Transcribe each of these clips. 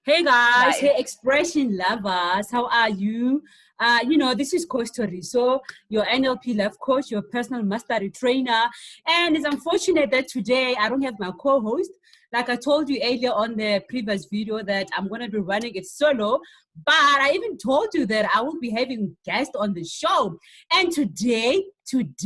Hey guys, Nice. hey expression lovers, how are you? This is Coach Tshego, your NLP life coach, your personal mastery trainer. And it's unfortunate that today I don't have my co-host. Like I told you earlier on the previous video that I'm going to be running it solo, but I even told you that I will be having guests on the show. And today, we've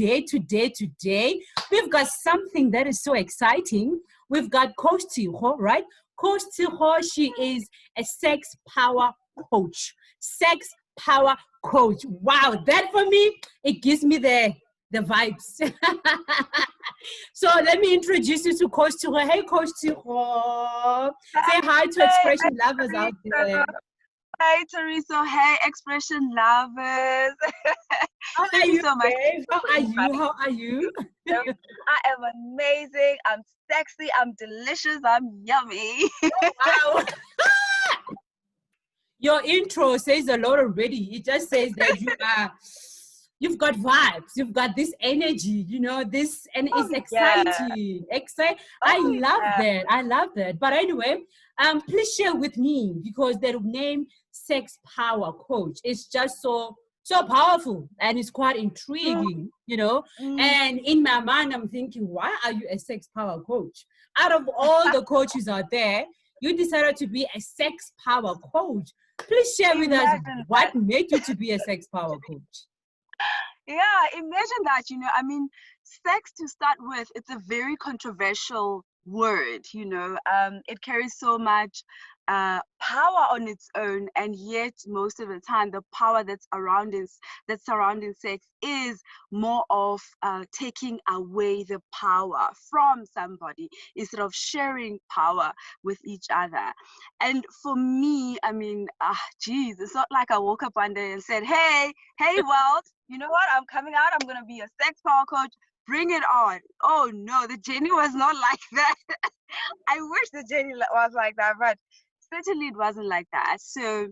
got something that is so exciting. We've got Coach Tshego, right? Coach Tshego, she is a sex power coach. Sex power coach. Wow, that for me, it gives me the vibes. So let me introduce you to Coach Tshego. Hey, Coach Tshego. Say hi to expression lovers out there. Hey, Teresa. Hey, expression lovers. Thank you so much. How are you? How are you? I am amazing. I'm sexy. I'm delicious. I'm yummy. Wow. Your intro says a lot already. It just says that you've got vibes, you've got this energy, this, and it's exciting. I love that. But anyway, please share with me, because the name Sex Power Coach is just so powerful and it's quite intriguing, And in my mind, I'm thinking, why are you a sex power coach? Out of all the coaches out there, you decided to be a sex power coach. Please share with us what made you to be a sex power coach. Yeah, imagine that, sex, to start with, it's a very controversial word, it carries so much power on its own, and yet most of the time the power that's surrounding sex is more of taking away the power from somebody instead of sharing power with each other. And for me, it's not like I woke up one day and said, hey world, you know what, I'm coming out, I'm gonna be a sex power coach, bring it on. Oh no, the journey was not like that. I wish the journey was like that, but certainly it wasn't like that. So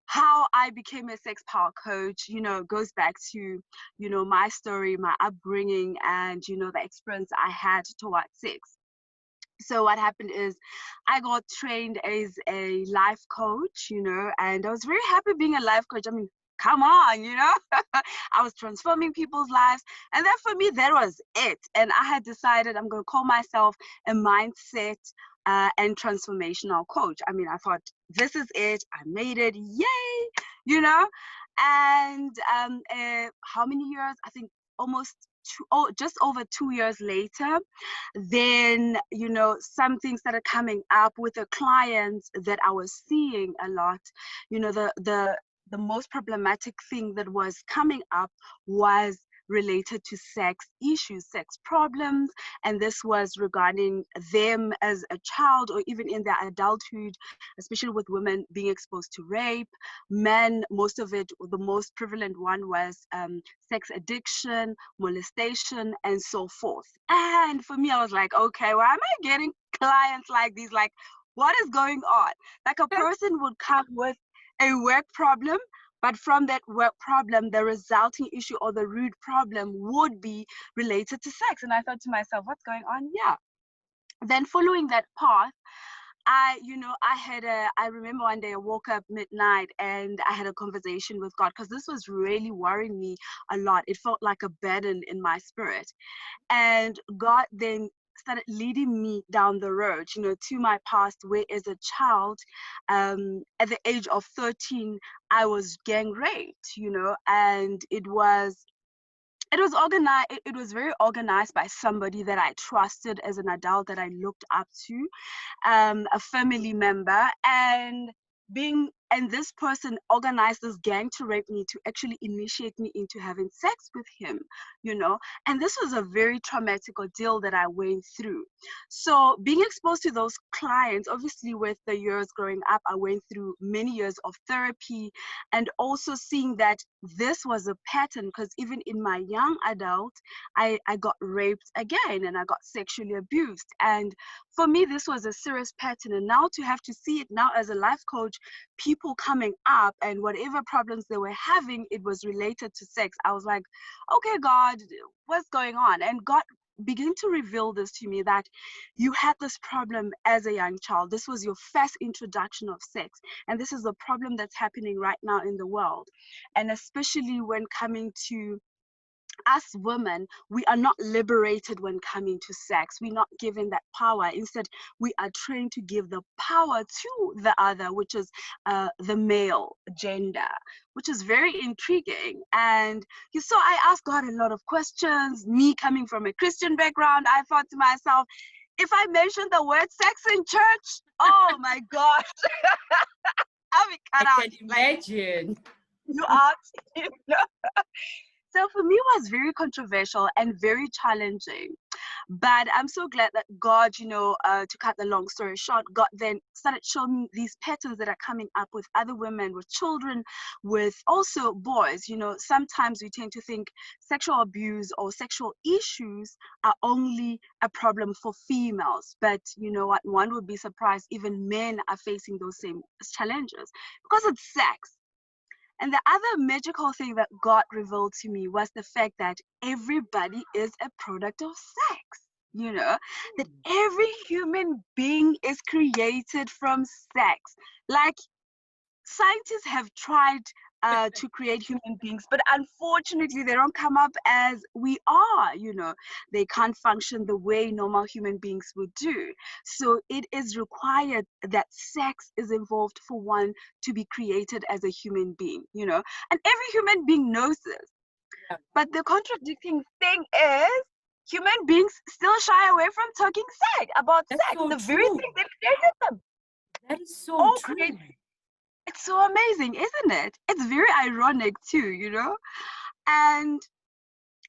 how I became a sex power coach, goes back to, my story, my upbringing, and, the experience I had towards sex. So what happened is I got trained as a life coach, and I was very happy being a life coach. I mean, come on, I was transforming people's lives. And then for me, that was it. And I had decided I'm going to call myself a mindset and transformational coach. I mean, I thought, this is it. I made it. Yay! And how many years? I think almost just over 2 years later, then, something started coming up with the clients that I was seeing a lot. The most problematic thing that was coming up was related to sex issues, sex problems, and this was regarding them as a child or even in their adulthood, especially with women being exposed to rape. Men, most of it, the most prevalent one was sex addiction, molestation, and so forth. And for me, I was like, okay, why am I getting clients like these? Like, what is going on? Like, a person would come with a work problem, but from that work problem, the resulting issue or the root problem would be related to sex. And I thought to myself, what's going on? Yeah. Then following that path, I remember one day I woke up midnight and I had a conversation with God, because this was really worrying me a lot. It felt like a burden in my spirit. And God then started leading me down the road, to my past, where as a child, at the age of 13, I was gang raped, and it was organized. It was very organized by somebody that I trusted as an adult, that I looked up to, a family member, and this person organized this gang to rape me, to actually initiate me into having sex with him, and this was a very traumatic ordeal that I went through. So being exposed to those clients, obviously with the years growing up, I went through many years of therapy, and also seeing that this was a pattern, because even in my young adult, I got raped again, and I got sexually abused. And for me, this was a serious pattern. And now to have to see it now as a life coach, people coming up and whatever problems they were having, it was related to sex. I was like, okay, God, what's going on? And God began to reveal this to me, that you had this problem as a young child. This was your first introduction of sex. And this is a problem that's happening right now in the world. And especially when coming to us women, we are not liberated when coming to sex. We're not given that power. Instead, we are trained to give the power to the other, which is the male gender, which is very intriguing. And so I asked God a lot of questions. Me coming from a Christian background, I thought to myself, if I mention the word sex in church, oh my gosh, I'll be cut out. I can imagine. You are. So for me, it was very controversial and very challenging. But I'm so glad that God, to cut the long story short, God then started showing me these patterns that are coming up with other women, with children, with also boys. Sometimes we tend to think sexual abuse or sexual issues are only a problem for females. But you know what? One would be surprised even men are facing those same challenges because it's sex. And the other magical thing that God revealed to me was the fact that everybody is a product of sex, that every human being is created from sex. Like, scientists have tried to create human beings, but unfortunately they don't come up as we are. They can't function the way normal human beings would do. So it is required that sex is involved for one to be created as a human being, and every human being knows this. Yeah. But the contradicting thing is human beings still shy away from talking about That's sex, so the true. very thing that created them. That is so true. It's so amazing, isn't it? It's very ironic too, And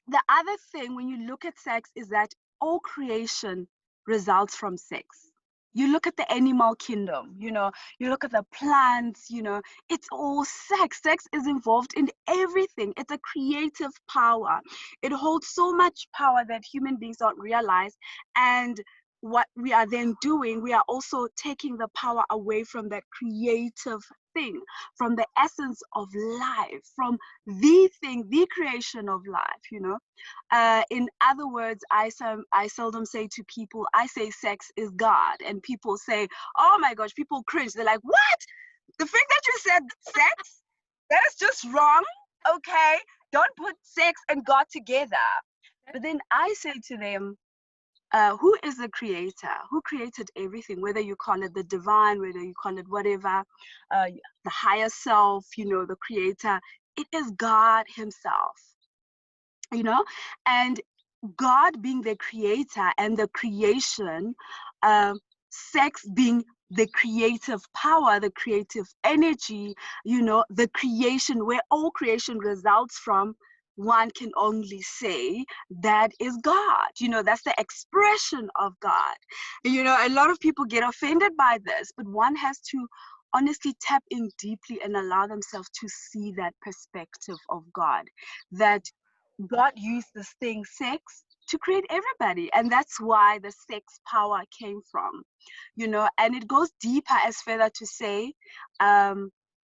the other thing when you look at sex is that all creation results from sex. You look at the animal kingdom, you look at the plants, it's all sex. Sex is involved in everything. It's a creative power. It holds so much power that human beings don't realize. And what we are then doing, we are also taking the power away from that creative thing, from the essence of life, from the thing, the creation of life, in other words, I seldom say to people, I say sex is God, and people say, oh my gosh, people cringe. They're like, what? The fact that you said sex, that is just wrong. Okay, don't put sex and God together. But then I say to them, who is the creator? Who created everything? Whether you call it the divine, whether you call it whatever, the higher self, the creator, it is God himself, and God being the creator and the creation, sex being the creative power, the creative energy, the creation, where all creation results from, one can only say that is God. That's the expression of God. A lot of people get offended by this, but one has to honestly tap in deeply and allow themselves to see that perspective of God, that God used this thing, sex, to create everybody. And that's why the sex power came from, and it goes deeper as further to say,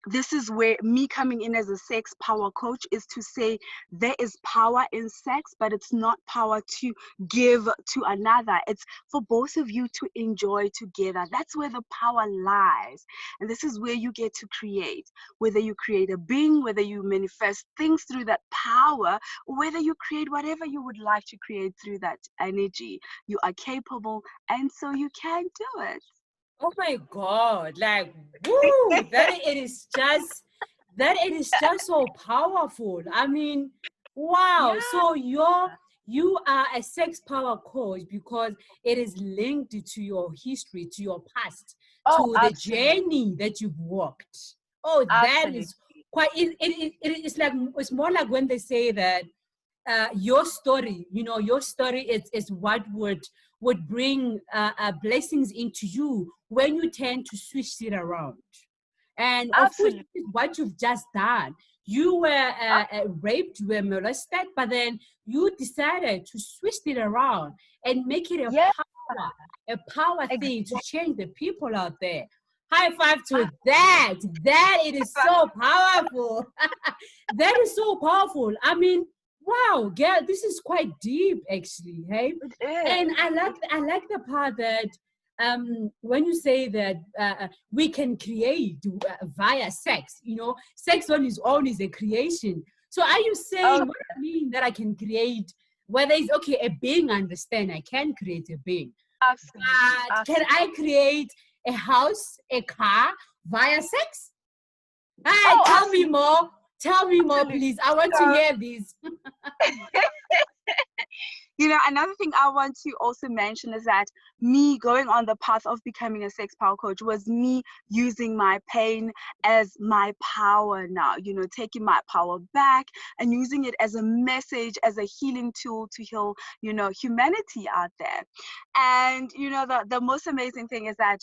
this is where me coming in as a sex power coach is to say there is power in sex, but it's not power to give to another. It's for both of you to enjoy together. That's where the power lies. And this is where you get to create, whether you create a being, whether you manifest things through that power, or whether you create whatever you would like to create through that energy. You are capable, and so you can do it. Oh my God, like, woo, that it is just so powerful. I mean, wow. Yeah. So you are a sex power coach because it is linked to your history, to your past, to the journey that you've walked. Oh, that is quite, it's like, it's more like when they say that your story, your story is what would bring blessings into you when you tend to switch it around. And of course, this is what you've just done. You were raped, you were molested, but then you decided to switch it around and make it a power thing to change the people out there. High five to that. That it is so powerful. That is so powerful. I mean, Wow, girl, this is quite deep, actually. Hey, It is. and I like the part that when you say that we can create via sex. You know, sex on its own is a creation. So are you saying Oh, what I mean that I can create? Whether it's okay, a being, I understand I can create a being, absolutely. but can I create a house, a car via sex? Hi, Oh, tell me more. Tell me more, absolutely. please. I want to So, hear this. you know, another thing I want to also mention is that me going on the path of becoming a sex power coach was me using my pain as my power now, you know, taking my power back and using it as a message, as a healing tool to heal, you know, humanity out there. And, you know, the most amazing thing is that,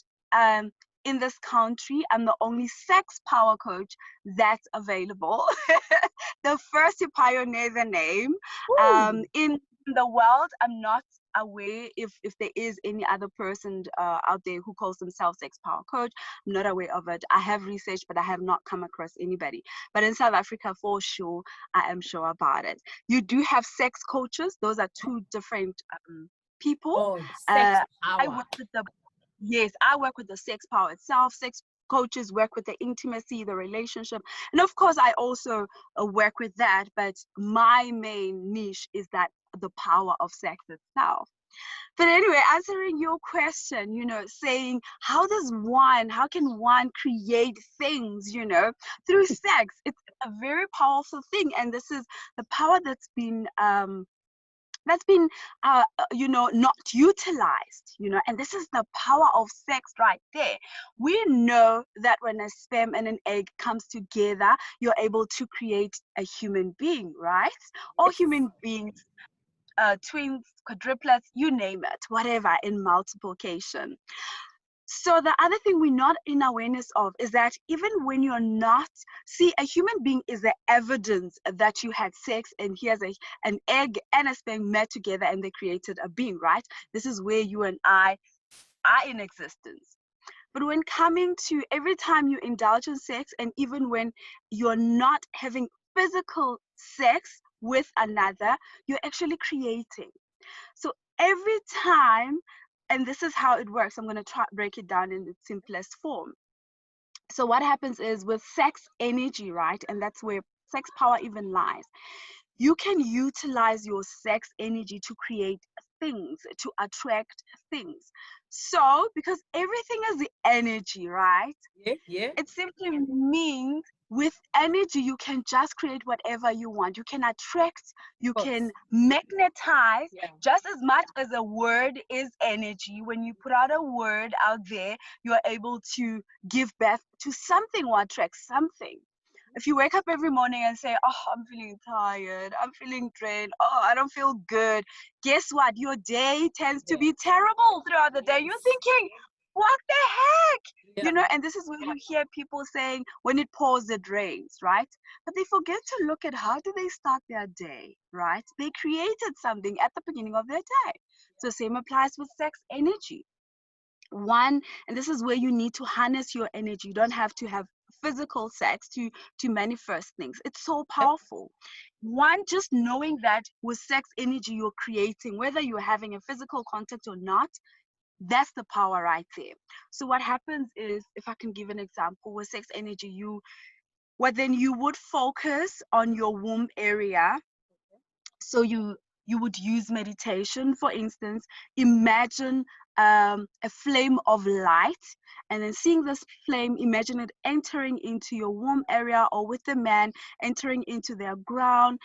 in this country, I'm the only sex power coach that's available. The first to pioneer the name. In the world, I'm not aware if there is any other person out there who calls themselves sex power coach. I'm not aware of it. I have researched, but I have not come across anybody. But in South Africa, for sure, I am sure about it. You do have sex coaches. Those are two different people. Oh, sex Uh, I power. work with the Yes, I work with the sex power itself. Sex coaches work with the intimacy, the relationship. And of course, I also work with that. But my main niche is that the power of sex itself. But anyway, answering your question, you know, saying how can one create things, you know, through sex? It's a very powerful thing. And this is the power that's been you know, not utilized, you know, and this is the power of sex right there. We know that when a sperm and an egg comes together, you're able to create a human being, right? All Yes. human beings, twins, quadruplets, you name it, whatever, in multiplication. So the other thing we're not in awareness of is that even when you're not, see, a human being is the evidence that you had sex, and here's an egg and a sperm met together and they created a being, right? This is where you and I are in existence. But when coming to every time you indulge in sex, and even when you're not having physical sex with another, you're actually creating. So every time, and this is how it works, I'm going to try break it down in its simplest form. So what happens is with sex energy, right? And that's where sex power even lies. You can utilize your sex energy to create things, to attract things. So because everything is the energy, right? Yeah, yeah. It simply means with energy, you can just create whatever you want. You can attract, you Of course. can magnetize Yeah. just as much as a word is energy. When you put out a word out there, you're able to give birth to something or attract something. If you wake up every morning and say, oh, I'm feeling tired, I'm feeling drained, oh, I don't feel good, guess what? Your day tends to Yes. be terrible throughout the day. You're Yes. thinking, what the heck? Yeah. You know, and this is where you hear people saying, when it pours, it rains, right? But they forget to look at how do they start their day, right? They created something at the beginning of their day. So same applies with sex energy. One, and this is where you need to harness your energy. You don't have to have physical sex to manifest things. It's so Yep. powerful. One, just knowing that with sex energy you're creating, whether you're having a physical contact or not, that's the power right there. So what happens is, if I can give an example with sex energy, you would focus on your womb area. So you would use meditation, for instance. Imagine a flame of light, and then seeing this flame, imagine it entering into your womb area, or with the man entering into their grown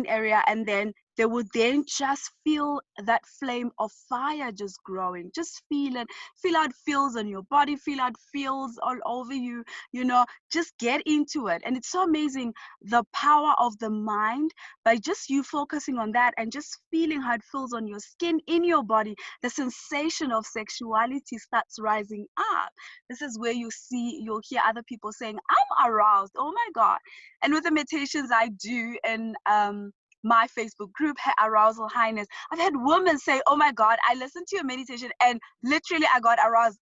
area, and then they would then just feel that flame of fire just growing. Just feel it, feel how it feels on your body, feel how it feels all over you, you know, just get into it. And it's so amazing, the power of the mind. By just you focusing on that and just feeling how it feels on your skin, in your body, the sensation of sexuality starts rising up. This is where you'll hear other people saying, I'm aroused, oh my God. And with the meditations I do in my Facebook group, Arousal Highness, I've had women say, oh my God, I listened to your meditation and literally I got aroused.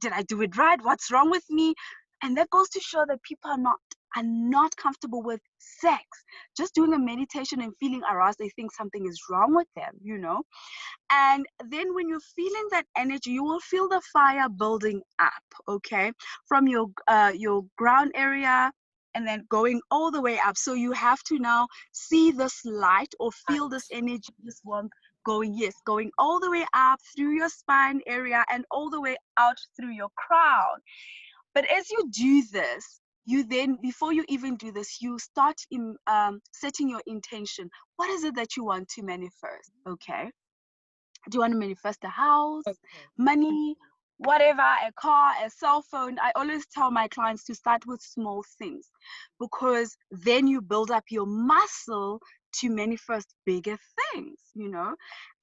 Did I do it right? What's wrong with me? And that goes to show that people are not are not comfortable with sex, just doing a meditation and feeling aroused, they think something is wrong with them, And then when you're feeling that energy, you will feel the fire building up, okay, from your ground area and then going all the way up. So you have to now see this light or feel this energy, this warmth going all the way up through your spine area and all the way out through your crown. But as you do this, you then, before you even do this, you start setting your intention. What is it that you want to manifest? Okay. Do you want to manifest a house, money, whatever, a car, a cell phone? I always tell my clients to start with small things, because then you build up your muscle to manifest bigger things,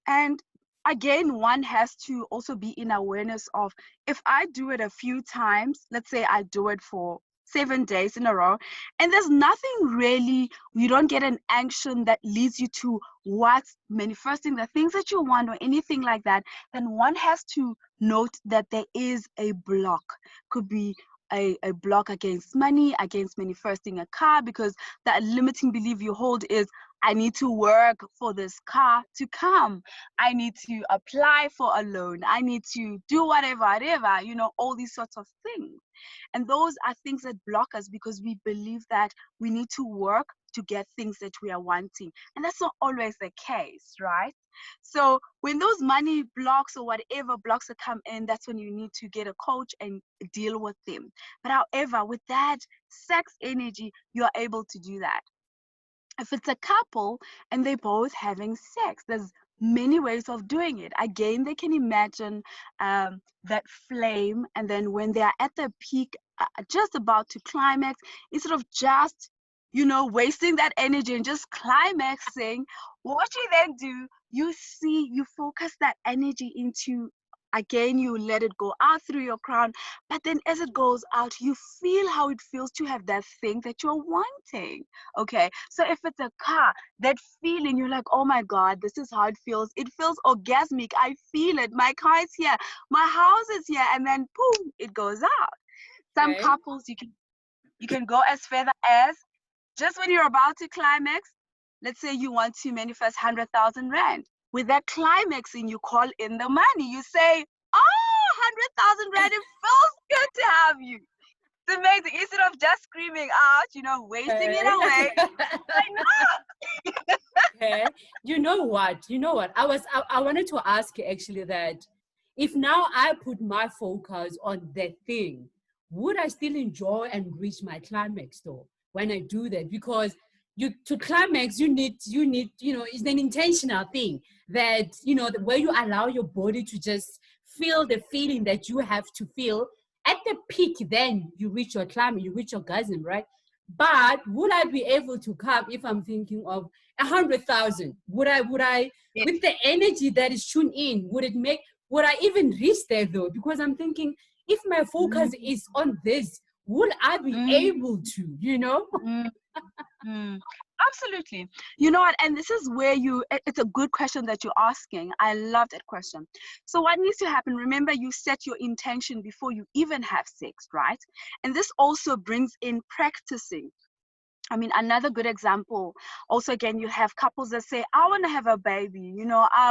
And again, one has to also be in awareness of, if I do it a few times, let's say I do it for 7 days in a row, and there's nothing really, you don't get an action that leads you to what's manifesting the things that you want or anything like that, then one has to note that there is a block. Could be a block against money, against manifesting a car, because that limiting belief you hold is, I need to work for this car to come. I need to apply for a loan. I need to do whatever, all these sorts of things. And those are things that block us, because we believe that we need to work to get things that we are wanting. And that's not always the case, right? So when those money blocks or whatever blocks that come in, that's when you need to get a coach and deal with them. But however, with that sex energy, you're able to do that. If it's a couple and they're both having sex, there's many ways of doing it. Again, they can imagine that flame, and then when they are at the peak, just about to climax, instead of just wasting that energy and just climaxing, what you then do, you focus that energy into, again, you let it go out through your crown, but then as it goes out, you feel how it feels to have that thing that you're wanting. Okay, so if it's a car, that feeling, you're like, oh my God, this is how it feels. It feels orgasmic. I feel it. My car is here. My house is here. And then boom, it goes out. Some couples, you can go as further as, just when you're about to climax, let's say you want to manifest 100,000 Rand. With that climaxing, you call in the money. You say, oh, 100,000 Rand, it feels good to have you. It's amazing. Instead of just screaming out, wasting it away. I know. Okay. You know what? I wanted to ask you actually that, if now I put my focus on that thing, would I still enjoy and reach my climax though when I do that? Because to climax, you need, it's an intentional thing that, the way you allow your body to just feel the feeling that you have to feel at the peak, then you reach your climax, you reach your orgasm, right? But would I be able to come if I'm thinking of 100,000? Would I, Yes. with the energy that is tuned in, would I even reach there though? Because I'm thinking, if my focus is on this, would I be able to, Absolutely. You know what? And this is where it's a good question that you're asking. I love that question. So what needs to happen? Remember, you set your intention before you even have sex, right? And this also brings in practicing. I mean, another good example, also, again, you have couples that say, I want to have a baby.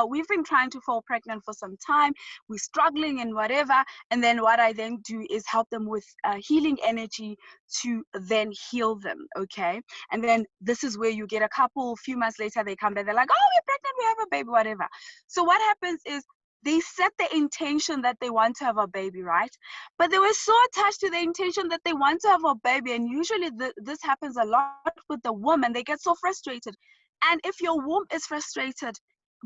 We've been trying to fall pregnant for some time. We're struggling and whatever. And then what I then do is help them with healing energy to then heal them. Okay. And then this is where you get a couple, a few months later, they come back, they're like, oh, we're pregnant, we have a baby, whatever. So what happens is, they set the intention that they want to have a baby, right? But they were so attached to the intention that they want to have a baby. And usually this happens a lot with the woman. They get so frustrated. And if your womb is frustrated,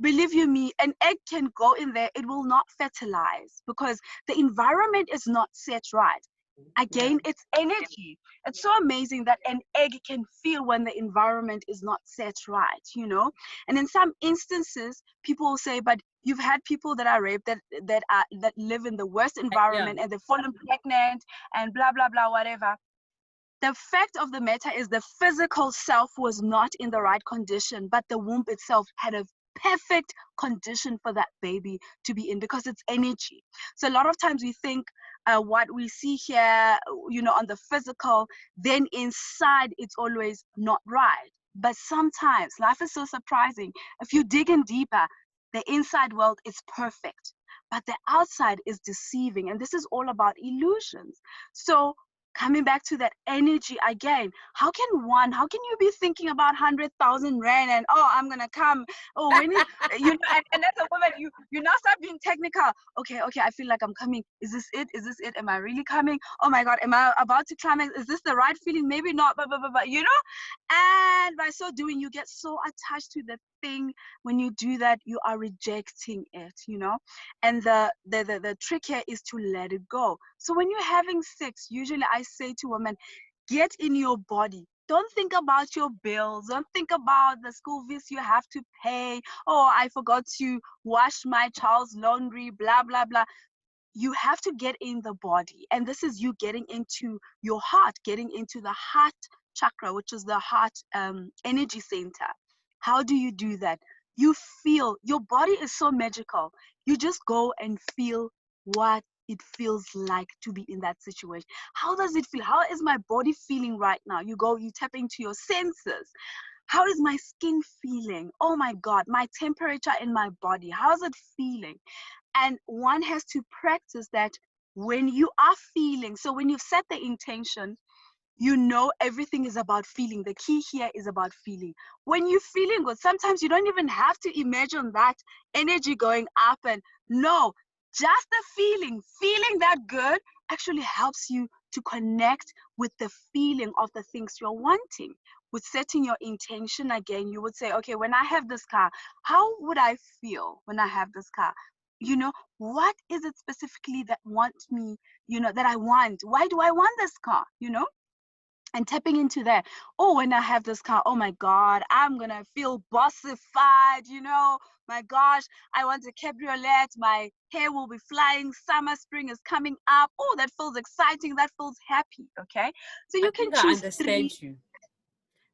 believe you me, an egg can go in there. It will not fertilize because the environment is not set right. Again, it's energy. It's so amazing that an egg can feel when the environment is not set right, And in some instances, people will say, but you've had people that are raped that live in the worst environment and they've fallen pregnant and blah, blah, blah, whatever. The fact of the matter is the physical self was not in the right condition, but the womb itself had a perfect condition for that baby to be in because it's energy. So a lot of times we think what we see here, on the physical, then inside it's always not right. But sometimes life is so surprising. If you dig in deeper, the inside world is perfect, but the outside is deceiving. And this is all about illusions. So coming back to that energy again, how can you be thinking about 100,000 rand and, oh, I'm gonna come, oh, when it, and as a woman, you now start being technical. Okay, I feel like I'm coming. Is this it? Am I really coming? Oh my God, am I about to climax? Is this the right feeling? Maybe not, but and by so doing, you get so attached to the thing. When you do that, you are rejecting it, and the trick here is to let it go. So when you're having sex, usually I say to women, get in your body. Don't think about your bills. Don't think about the school fees you have to pay. Oh, I forgot to wash my child's laundry, blah blah blah. You have to get in the body, and this is you getting into your heart, getting into the heart chakra, which is the heart energy center. How do you do that? You feel, your body is so magical. You just go and feel what it feels like to be in that situation. How does it feel? How is my body feeling right now? You tap into your senses. How is my skin feeling? Oh my God, my temperature in my body. How's it feeling? And one has to practice that when you are feeling. So when you've set the intention, everything is about feeling. The key here is about feeling. When you're feeling good, sometimes you don't even have to imagine that energy going up, and no, just the feeling that good actually helps you to connect with the feeling of the things you're wanting. With setting your intention again, you would say, okay, when I have this car, how would I feel when I have this car? What is it specifically that wants me, that I want? Why do I want this car? And tapping into that. Oh, when I have this car, oh my God, I'm gonna feel bossified, my gosh, I want a cabriolet, my hair will be flying, summer, spring is coming up. Oh, that feels exciting, that feels happy. Okay, so you can choose three.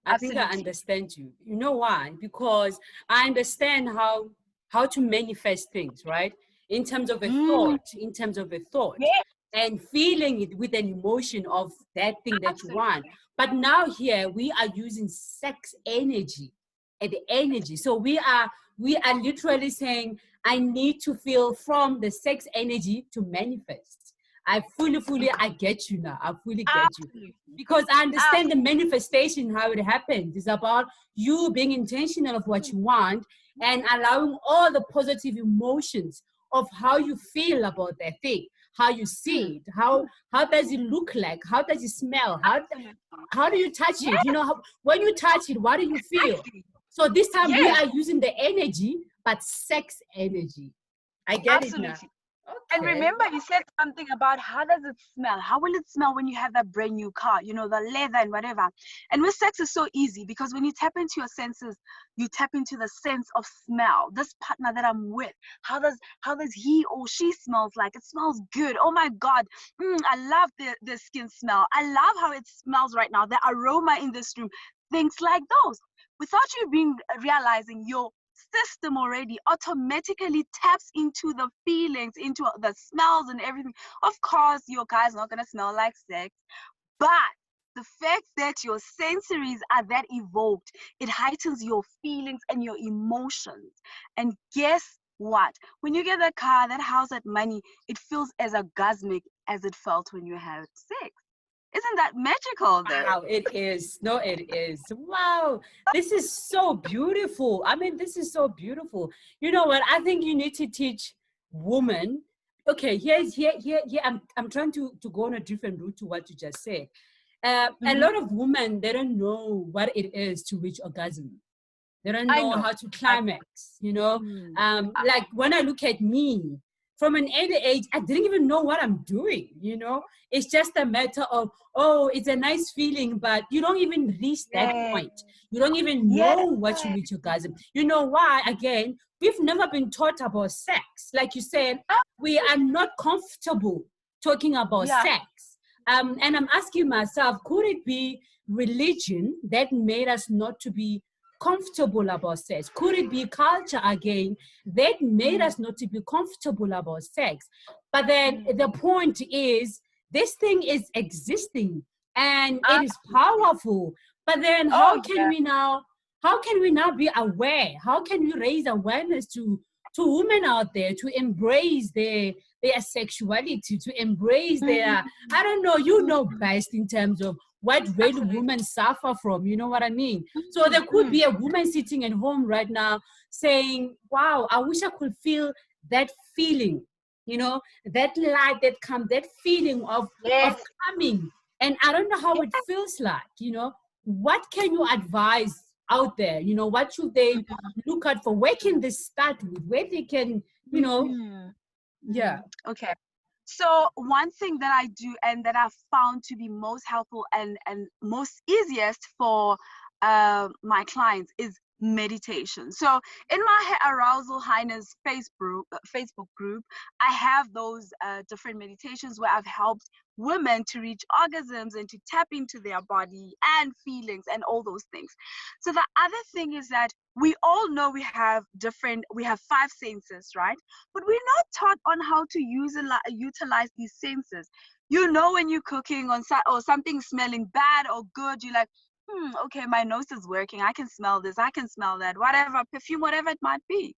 I think I understand you. You know why? Because I understand how to manifest things, right? In terms of a thought, Yeah. and feeling it with an emotion of that thing that you want. But now here we are using sex energy and the energy. So we are literally saying, I need to feel from the sex energy to manifest. I get you now. I fully get you. Because I understand the manifestation, how it happens. It's about you being intentional of what you want and allowing all the positive emotions of how you feel about that thing, how you see it, how does it look like, how does it smell, how do you touch it? When you touch it, what do you feel? So this time we are using the energy, but sex energy. I get it now. Okay. And remember, you said something about how does it smell? How will it smell when you have that brand new car, the leather and whatever. And with sex is so easy, because when you tap into your senses, you tap into the sense of smell. This partner that I'm with, how does he or she smells like? It smells good. Oh my God. I love the skin smell. I love how it smells right now. The aroma in this room, things like those. Without you realizing your system already automatically taps into the feelings, into the smells and everything. Of course, your car is not going to smell like sex, but the fact that your sensories are that evoked, it heightens your feelings and your emotions. And guess what? When you get that car, that house, that money, it feels as orgasmic as it felt when you had sex. Isn't that magical, though? Wow, it is. No, it is. Wow, this is so beautiful. I mean, this is so beautiful. You know what? I think you need to teach women. Okay, here. I'm trying to go on a different route to what you just said. A lot of women, they don't know what it is to reach orgasm. They don't know how to climax. Like when I look at me, from an early age, I didn't even know what I'm doing, It's just a matter of, oh, it's a nice feeling, but you don't even reach that point. You don't even know what you reach orgasm. You know why? Again, we've never been taught about sex. Like you said, we are not comfortable talking about sex. And I'm asking myself, could it be religion that made us not to be comfortable about sex? Could it be culture again that made us not to be comfortable about sex? But then the point is, this thing is existing and it is powerful. But then how can we now be aware? How can we raise awareness to women out there to embrace their sexuality, to embrace their, I don't know, you know best in terms of what really women suffer from, you know what I mean? So there could be a woman sitting at home right now saying, wow, I wish I could feel that feeling, you know, that light that comes, that feeling of coming. And I don't know how it feels like, you know. What can you advise out there? You know, what should they look at for? Where can they start with? Where they can, you know, yeah. Okay. So one thing that I do and that I've found to be most helpful and most easiest for my clients is meditation. So in my Arousal Highness Facebook group, I have those different meditations where I've helped women to reach orgasms and to tap into their body and feelings and all those things. So the other thing is that we all know we have 5 senses, right? But we're not taught on how to utilize these senses. You know, when you're cooking or something smelling bad or good, you're like, okay, my nose is working. I can smell this. I can smell that. Whatever, perfume, whatever it might be.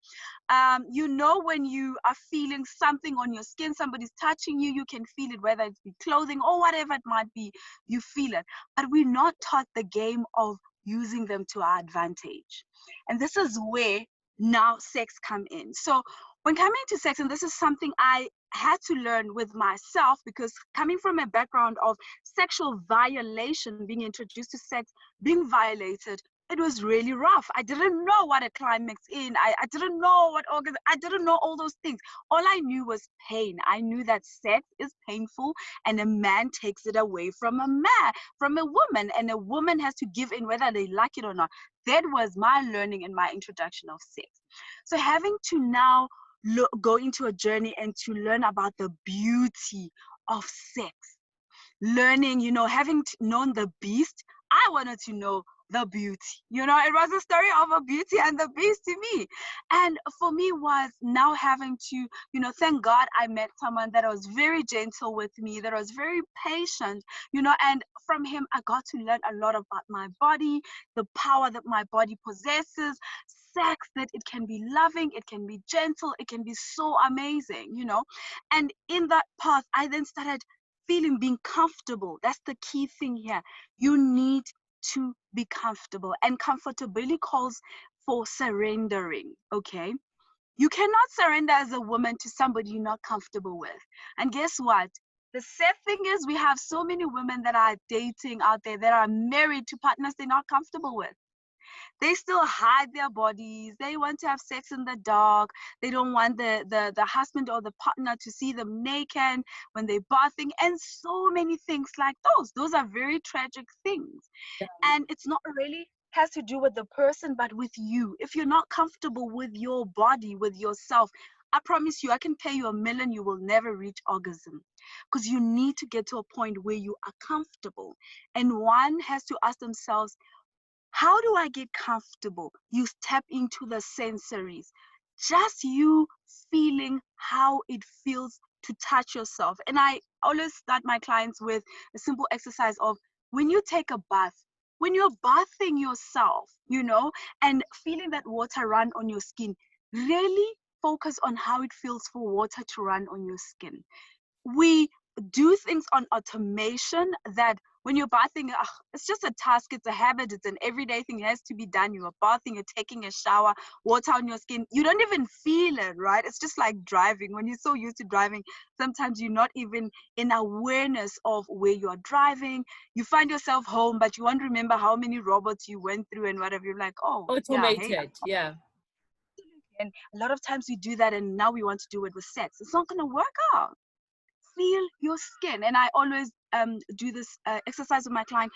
You know, when you are feeling something on your skin, somebody's touching you, you can feel it, whether it's be clothing or whatever it might be, you feel it. But we're not taught the game of using them to our advantage. And this is where now sex come in. So when coming to sex, and this is something I had to learn with myself, because coming from a background of sexual violation, being introduced to sex, being violated, it was really rough. I didn't know what a climax in. I didn't know what orgasm. I didn't know all those things. All I knew was pain. I knew that sex is painful, and a man takes it away from a woman, and a woman has to give in whether they like it or not. That was my learning in my introduction of sex. So having to now go into a journey and to learn about the beauty of sex, learning, you know, having known the beast, I wanted to know the beauty. You know, it was a story of a beauty and the beast to me. And for me was now having to, you know, thank God I met someone that was very gentle with me, that was very patient, you know, and from him I got to learn a lot about my body, the power that my body possesses, sex, that it can be loving, it can be gentle, it can be so amazing, you know. And in that path, I then started being comfortable. That's the key thing here. You need to be comfortable, and comfortability calls for surrendering. Okay, you cannot surrender as a woman to somebody you're not comfortable with. And guess what? The sad thing is we have so many women that are dating out there that are married to partners they're not comfortable with. They still hide their bodies. They want to have sex in the dark. They don't want the husband or the partner to see them naked when they're bathing, and so many things like those. Those are very tragic things. And it's not really has to do with the person, but with you. If you're not comfortable with your body, with yourself, I promise you, I can pay you $1 million, you will never reach orgasm, because you need to get to a point where you are comfortable. And one has to ask themselves, how do I get comfortable? You step into the sensories. Just you feeling how it feels to touch yourself. And I always start my clients with a simple exercise of, when you take a bath, when you're bathing yourself, you know, and feeling that water run on your skin, really focus on how it feels for water to run on your skin. We do things on automation that when you're bathing, it's just a task, it's a habit, it's an everyday thing, it has to be done. You're bathing, you're taking a shower, water on your skin, you don't even feel it, right? It's just like driving. When you're so used to driving, sometimes you're not even in awareness of where you're driving. You find yourself home, but you won't remember how many robots you went through and whatever. You're like, oh, Automated, yeah. And a lot of times we do that, and now we want to do it with sex. It's not going to work out. Feel your skin. And I always do this exercise with my client.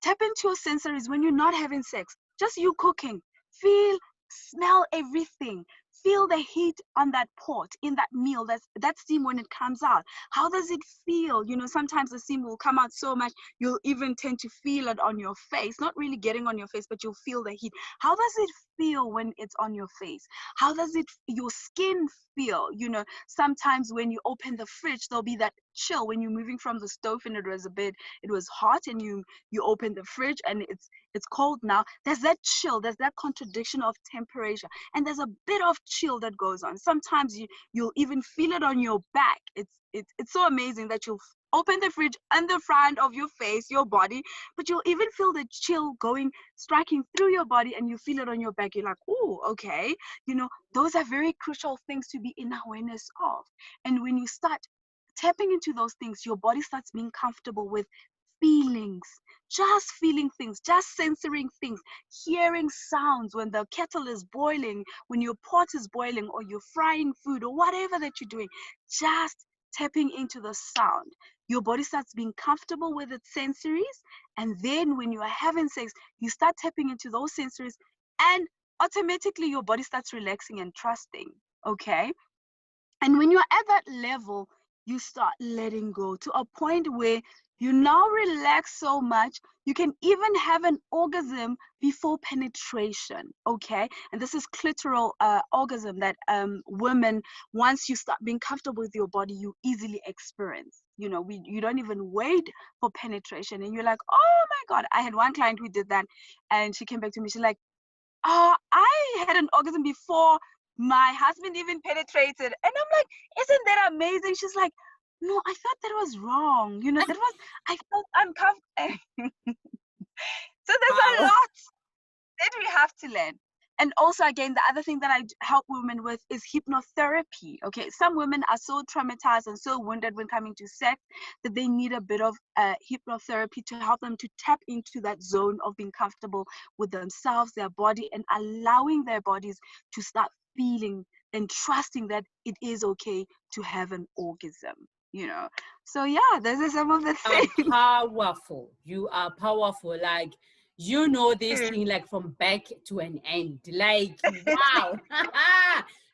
Tap into your sensories when you're not having sex. Just you cooking. Smell everything. feel the heat on that pot in that meal, that steam when it comes out. How does it feel? You know, sometimes the steam will come out so much you'll even tend to feel it on your face, not really getting on your face, but you'll feel the heat. How does it feel when it's on your face? How does your skin feel? You know, sometimes when you open the fridge, there'll be that chill when you're moving from the stove and it was hot, and you open the fridge and it's cold now. There's that chill, there's that contradiction of temperature, and there's a bit of chill that goes on. Sometimes you'll even feel it on your back. It's so amazing that you'll open the fridge on the front of your face, your body, but you'll even feel the chill striking through your body, and you feel it on your back. You're like, oh, okay. You know, those are very crucial things to be in awareness of. And when you start tapping into those things, your body starts being comfortable with feelings, just feeling things, just censoring things, hearing sounds when the kettle is boiling, when your pot is boiling, or you're frying food, or whatever that you're doing, just tapping into the sound. Your body starts being comfortable with its sensories, and then when you are having sex, you start tapping into those sensories, and automatically your body starts relaxing and trusting. Okay? And when you're at that level, you start letting go to a point where you now relax so much, you can even have an orgasm before penetration, okay? And this is clitoral orgasm that women, once you start being comfortable with your body, you easily experience. You know, you don't even wait for penetration, and you're like, oh my God. I had one client who did that, and she came back to me, she's like, I had an orgasm before my husband even penetrated. And I'm like, isn't that amazing? She's like, no, I thought that was wrong. You know, I felt uncomfortable. So there's a Wow. lot that we have to learn. And also, again, the other thing that I help women with is hypnotherapy. Okay, some women are so traumatized and so wounded when coming to sex that they need a bit of hypnotherapy to help them to tap into that zone of being comfortable with themselves, their body, and allowing their bodies to start feeling and trusting that it is okay to have an orgasm. You know, so yeah, those are some of the things. Powerful. You are powerful. Like, you know this thing like from back to an end. Like, wow.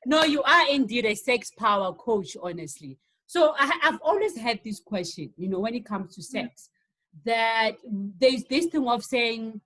No, you are indeed a sex power coach, honestly. So I've always had this question, you know, when it comes to sex, that there's this thing of saying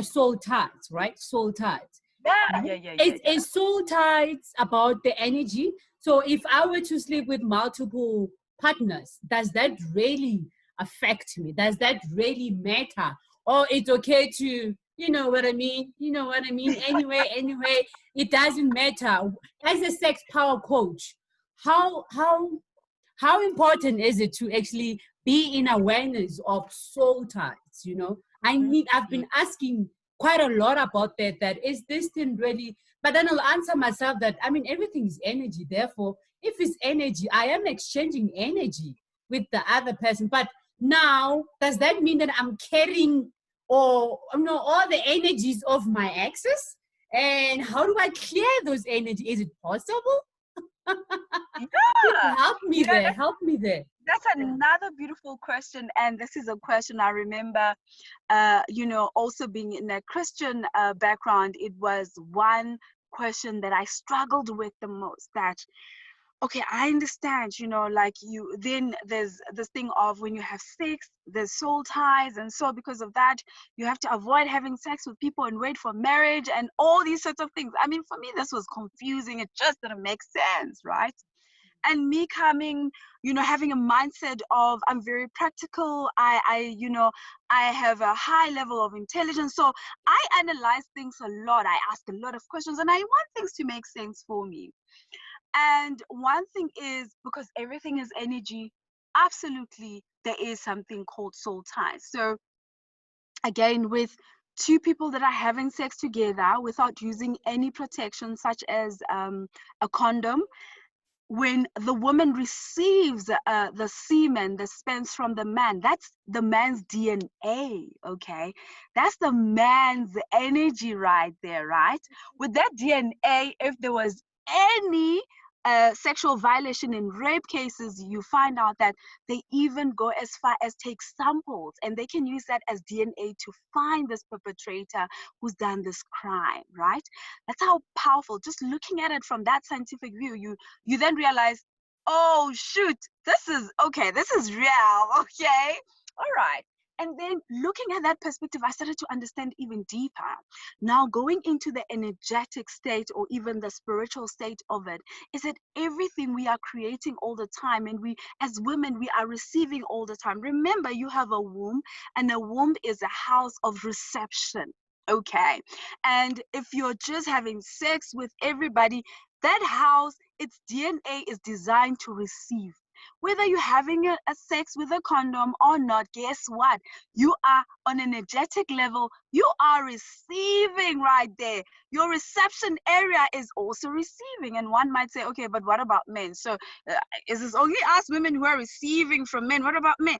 soul ties, right? Soul ties. Yeah. Is soul ties about the energy? So if I were to sleep with multiple partners, does that really affect me? Does that really matter? Or it's okay to, you know what I mean? You know what I mean? Anyway, it doesn't matter. As a sex power coach, how how important is it to actually be in awareness of soul ties? You know, I've been asking quite a lot about that is this thing really, but then I'll answer myself that, I mean, everything is energy. Therefore, if it's energy, I am exchanging energy with the other person. But now, does that mean that I'm carrying, or you know, all the energies of my exes? And how do I clear those energies? Is it possible? Yeah. Help me You know, there. Help me there. that's another beautiful question. And this is a question I remember, you know, also being in a Christian background, it was one question that I struggled with the most. That, okay, I understand, you know, like then there's this thing of when you have sex, there's soul ties. And so because of that, you have to avoid having sex with people and wait for marriage and all these sorts of things. I mean, for me, this was confusing. It just didn't make sense, right? And me coming, you know, having a mindset of I'm very practical. You know, I have a high level of intelligence. So I analyze things a lot. I ask a lot of questions and I want things to make sense for me. And one thing is, because everything is energy, absolutely, there is something called soul ties. So again, with two people that are having sex together without using any protection, such as a condom, when the woman receives the semen, the spends from the man, that's the man's DNA, okay? That's the man's energy right there, right? With that DNA, if there was any sexual violation and rape cases, you find out that they even go as far as take samples, and they can use that as DNA to find this perpetrator who's done this crime, right? That's how powerful. Just looking at it from that scientific view, you then realize, oh shoot, this is real, okay? All right. And then looking at that perspective, I started to understand even deeper. Now, going into the energetic state or even the spiritual state of it, is that everything we are creating all the time, and we, as women, we are receiving all the time. Remember, you have a womb, and a womb is a house of reception. Okay. And if you're just having sex with everybody, that house, its DNA is designed to receive. Whether you're having a sex with a condom or not, guess what? You are on an energetic level. You are receiving right there. Your reception area is also receiving. And one might say, okay, but what about men? So is this only us women who are receiving from men? What about men?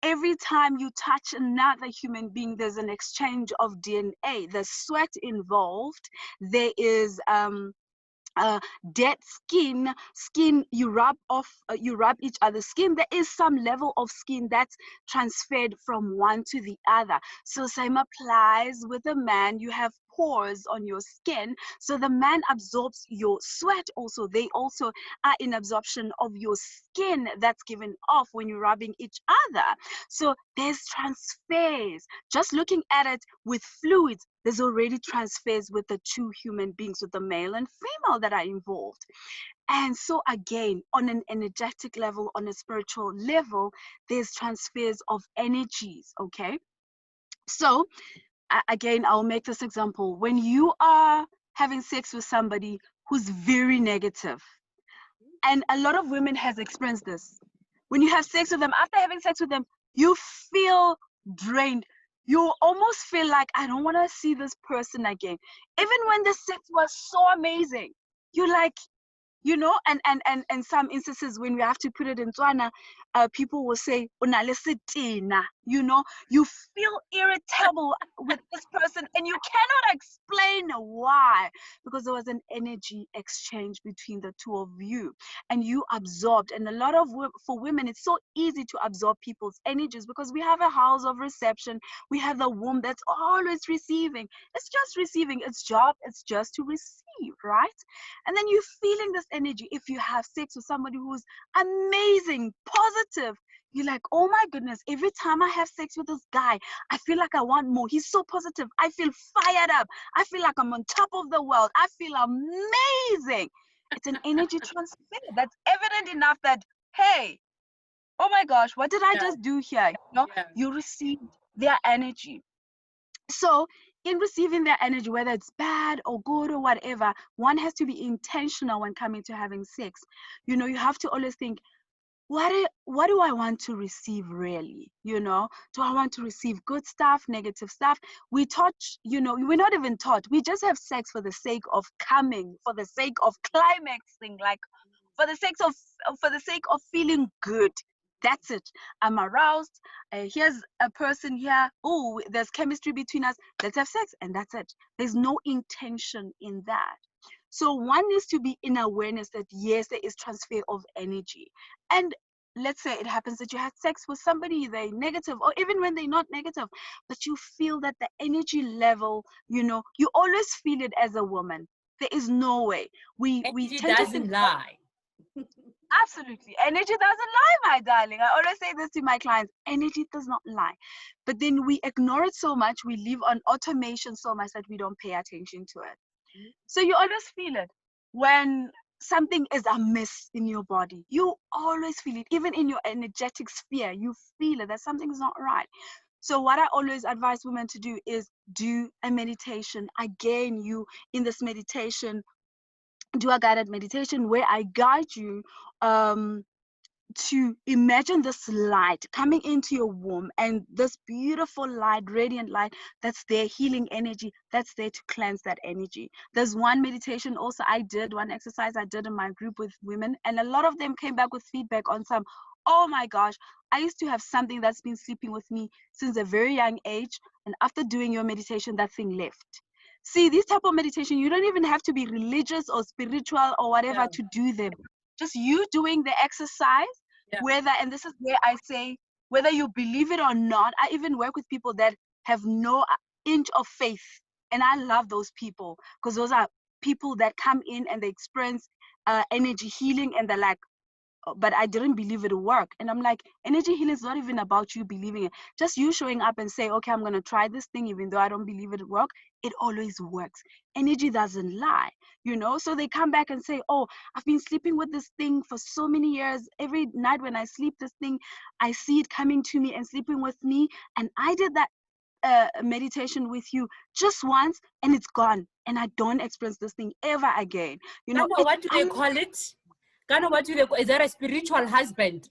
Every time you touch another human being, there's an exchange of DNA. There's sweat involved. There is dead skin you rub off, you rub each other's skin. There is some level of skin that's transferred from one to the other. So same applies with a man. You have pores on your skin, so the man absorbs your sweat. Also, they also are in absorption of your skin that's given off when you're rubbing each other. So there's transfers. Just looking at it with fluids, there's already transfers with the two human beings, with the male and female that are involved. And so again, on an energetic level, on a spiritual level, there's transfers of energies. Okay, so again, I'll make this example. When you are having sex with somebody who's very negative, and a lot of women has experienced this, when you have sex with them, after having sex with them, you feel drained. You almost feel like, I don't want to see this person again. Even when the sex was so amazing, you like, you know, and some instances when we have to put it in Tswana, people will say, "Unale setina," you know, you feel irritable with this person and you cannot explain why, because there was an energy exchange between the two of you and you absorbed. And a lot of, for women, it's so easy to absorb people's energies because we have a house of reception. We have the womb that's always receiving. It's just receiving. Its job is just to receive, right? And then you're feeling this energy. If you have sex with somebody who's amazing, positive, you're like, oh my goodness, every time I have sex with this guy, I feel like I want more. He's so positive. I feel fired up. I feel like I'm on top of the world. I feel amazing. It's an energy transfer that's evident enough that, hey, oh my gosh, what did I just do here? You know, you received their energy. So in receiving their energy, whether it's bad or good or whatever, one has to be intentional when coming to having sex. You know, you have to always think, what do I want to receive really? You know, do I want to receive good stuff, negative stuff? We taught, you know, we're not even taught. We just have sex for the sake of coming, for the sake of climaxing, like for the sake of feeling good. That's it. I'm aroused. Here's a person here. Oh, there's chemistry between us. Let's have sex, and that's it. There's no intention in that. So one needs to be in awareness that yes, there is transfer of energy. And let's say it happens that you had sex with somebody, they're negative, or even when they're not negative, but you feel that the energy level, you know, you always feel it as a woman. There is no way. We tend to think, lie. absolutely. Energy doesn't lie, my darling. I always say this to my clients. Energy does not lie. But then we ignore it so much. We live on automation so much that we don't pay attention to it. So you always feel it. When something is amiss in your body, you always feel it. Even in your energetic sphere, you feel it, that something's not right. So what I always advise women to do is do a meditation. Again, you, in this meditation, do a guided meditation where I guide you to imagine this light coming into your womb, and this beautiful light, radiant light, that's there, healing energy, that's there to cleanse that energy. There's one meditation also I did, one exercise I did in my group with women, and a lot of them came back with feedback on some, oh my gosh, I used to have something that's been sleeping with me since a very young age, and after doing your meditation, that thing left. See, this type of meditation, you don't even have to be religious or spiritual or whatever to do them. Just you doing the exercise, whether, and this is where I say, whether you believe it or not, I even work with people that have no inch of faith. And I love those people, because those are people that come in and they experience energy healing, and they're like, but I didn't believe it would work. And I'm like, energy healing is not even about you believing it. Just you showing up and say, okay, I'm going to try this thing, even though I don't believe it would work. It always works. Energy doesn't lie, you know? So they come back and say, oh, I've been sleeping with this thing for so many years. Every night when I sleep, this thing, I see it coming to me and sleeping with me. And I did that meditation with you just once, and it's gone. And I don't experience this thing ever again. You know, what do they call it? Is that a spiritual husband?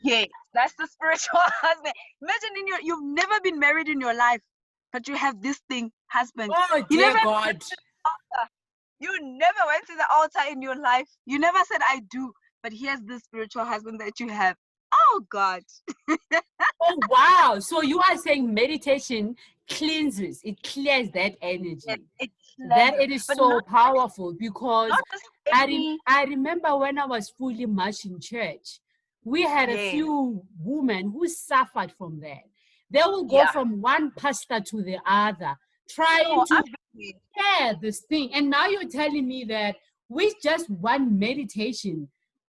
Yes, that's the spiritual husband. Imagine you've never been married in your life, but you have this thing, husband. Oh, dear God. You never went to the altar in your life. You never said, I do. But here's the spiritual husband that you have. Oh, God. Oh, wow. So you are saying meditation cleanses. It clears that energy. It is so powerful, because I remember when I was fully much in church, we had a few women who suffered from that. They will go from one pastor to the other, trying to clear this thing. And now you're telling me that with just one meditation,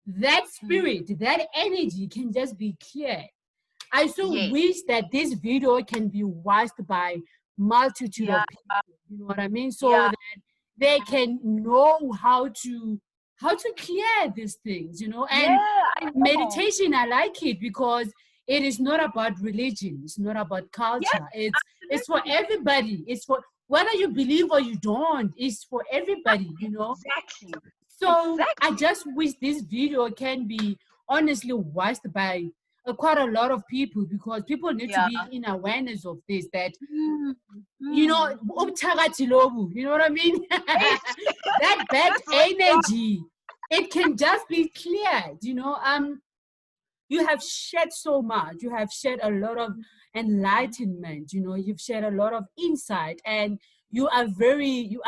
that spirit, that energy can just be cleared. I so wish that this video can be watched by multitude of people, you know what I mean? So that they can know how to clear these things, you know. And meditation, I like it because it is not about religion, it's not about culture. It's for everybody. It's for whether you believe or you don't, it's for everybody, you know. So I just wish this video can be honestly watched by quite a lot of people, because people need to be in awareness of this, that you know, you know what I mean? That bad energy, it can just be cleared, you know. You have shared so much, you have shared a lot of enlightenment, you know, you've shared a lot of insight, and you are very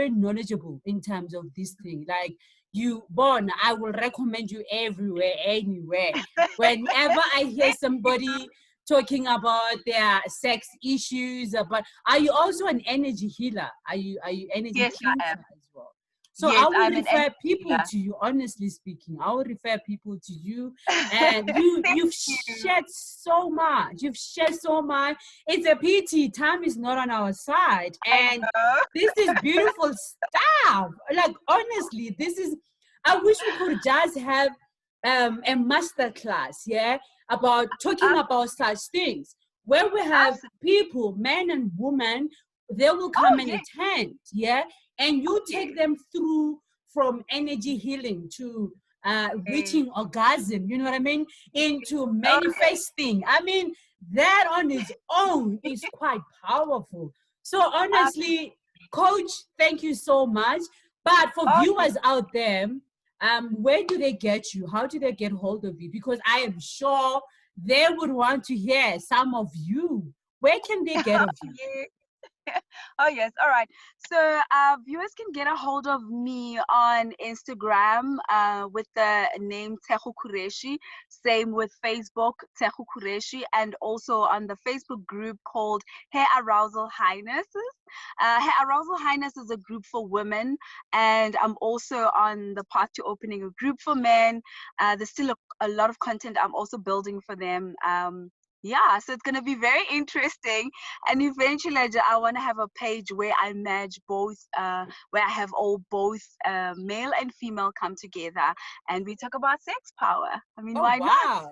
knowledgeable in terms of this thing. Like, I will recommend you everywhere, anywhere. Whenever I hear somebody talking about their sex issues, but are you also an energy healer? Are you energy cleanser as well? So I will refer people to you, honestly speaking. I will refer people to you. And you've shared so much. You've shared so much. It's a pity time is not on our side. And this is beautiful stuff. Like, honestly, I wish we could just have a master class, about talking about such things, where we have people, men and women, they will come and attend, and you take them through from energy healing to reaching orgasm, you know what I mean, into manifesting. I mean, that on its own is quite powerful. So honestly, Coach, thank you so much. But for viewers out there, where do they get you? How do they get hold of you? Because I am sure they would want to hear some of you. Where can they get of you? Oh, yes. All right. So viewers can get a hold of me on Instagram with the name Tshego Kureshi. Same with Facebook, Tshego Kureshi, and also on the Facebook group called Hair Arousal Highnesses. Hair Arousal Highness is a group for women, and I'm also on the path to opening a group for men. There's still a lot of content I'm also building for them. So it's going to be very interesting. And eventually I want to have a page where I merge both, where I have both male and female come together and we talk about sex power. I mean, why not?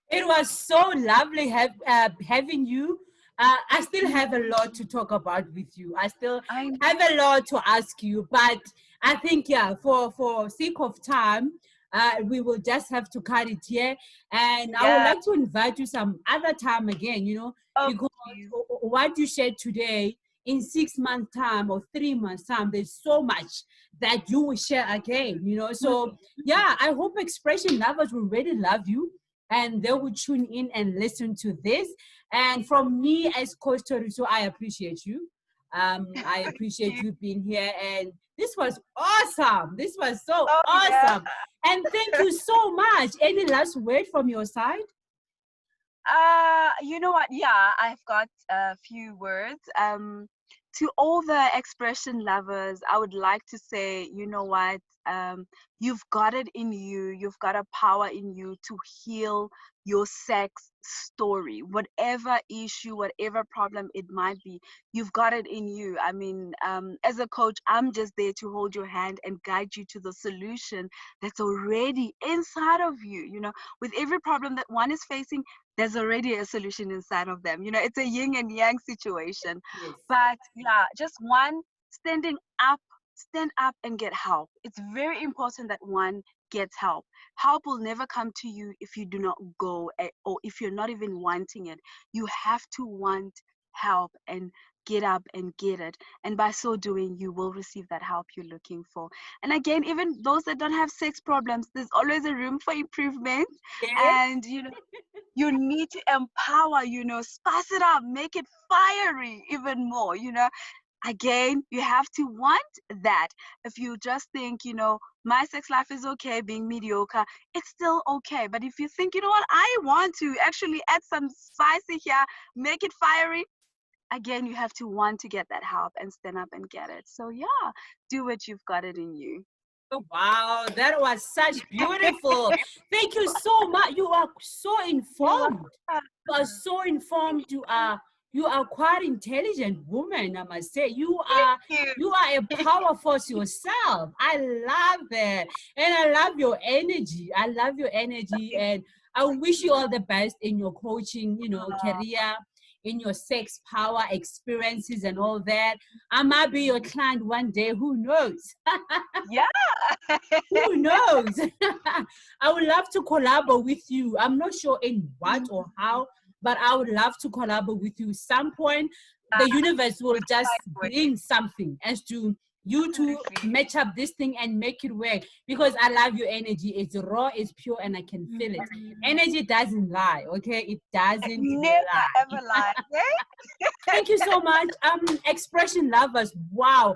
It was so lovely having you. I still have a lot to talk about with you. I still have a lot to ask you, but I think, for sake of time, we will just have to cut it here. And I would like to invite you some other time again, you know, because what you shared today, in 6 months' time or 3 months' time, there's so much that you will share again, you know. So, I hope Expression lovers will really love you and they will tune in and listen to this. And from me as Coach Tshego, I appreciate you. I appreciate you being here, and this was awesome. This was so Oh, yeah. awesome. And thank you so much. Any last word from your side? You know what? Yeah, I've got a few words. To all the expression lovers, I would like to say, you know what? You've got it in you. You've got a power in you to heal your sex story, whatever issue, whatever problem it might be. You've got it in you. I mean, as a coach, I'm just there to hold your hand and guide you to the solution that's already inside of you. You know, with every problem that one is facing, there's already a solution inside of them. You know, it's a yin and yang situation. Yes. But yeah, just one, standing up, stand up and get help. It's very important that one gets help. Help will never come to you if you do not go, or if you're not even wanting it. You have to want help and get up and get it. And by so doing, you will receive that help you're looking for. And again, even those that don't have sex problems, there's always a room for improvement. Yes. And you know, you need to empower, you know, spice it up, make it fiery even more, you know. Again, you have to want that. If you just think, you know, my sex life is okay being mediocre, it's still okay. But if you think, you know what, I want to actually add some spicy here, make it fiery, again, you have to want to get that help and stand up and get it. So yeah, do what you've got it in you. Oh, wow, that was such beautiful. Thank you so much. You are so informed. You are so informed. You are quite intelligent woman, I must say. You are a power force yourself. I love that. And I love your energy. I love your energy. And I wish you all the best in your coaching, you know, career, in your sex power experiences and all that. I might be your client one day. Who knows? Yeah. Who knows? I would love to collaborate with you. I'm not sure in what or how, but I would love to collaborate with you. Some point, the universe will just bring something as to you to match up this thing and make it work, because I love your energy. It's raw, it's pure, and I can feel it. Energy doesn't lie, okay? It doesn't Never lie. ever lie. Okay? Thank you so much. Expression lovers. Wow.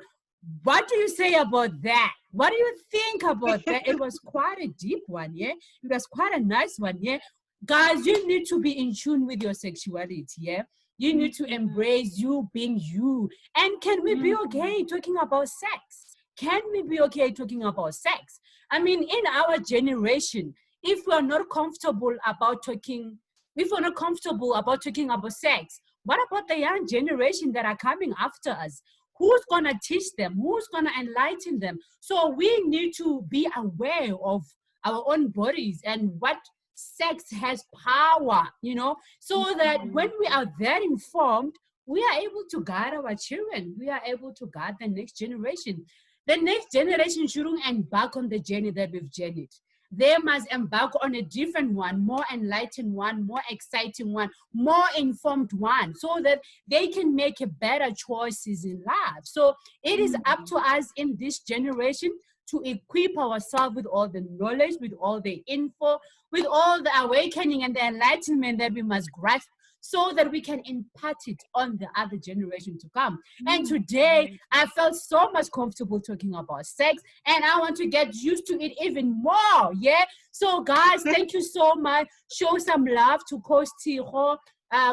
What do you say about that? What do you think about that? It was quite a deep one, yeah? It was quite a nice one, yeah? Guys, you need to be in tune with your sexuality, yeah? You need to embrace you being you. And can we be okay talking about sex? Can we be okay talking about sex? I mean, in our generation, if we're not comfortable about talking, if we're not comfortable about talking about sex, what about the young generation that are coming after us? Who's going to teach them? Who's going to enlighten them? So we need to be aware of our own bodies and what sex has power, you know, so that when we are that informed, we are able to guide our children. We are able to guide the next generation. The next generation shouldn't embark on the journey that we've journeyed. They must embark on a different one, more enlightened one, more exciting one, more informed one, so that they can make better choices in life. So it is up to us in this generation to equip ourselves with all the knowledge, with all the info, with all the awakening and the enlightenment that we must grasp, so that we can impart it on the other generation to come. And today, I felt so much comfortable talking about sex, and I want to get used to it even more, yeah? So guys, thank you so much. Show some love to Coach Tshego.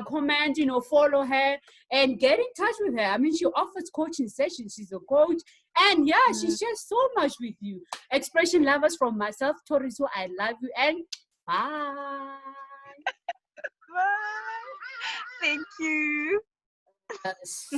Comment, you know, follow her and get in touch with her. I mean, she offers coaching sessions. She's a coach. And yeah, she shares so much with you. Expression lovers from myself, Toriso, I love you, and bye. Bye. Thank you. Yes.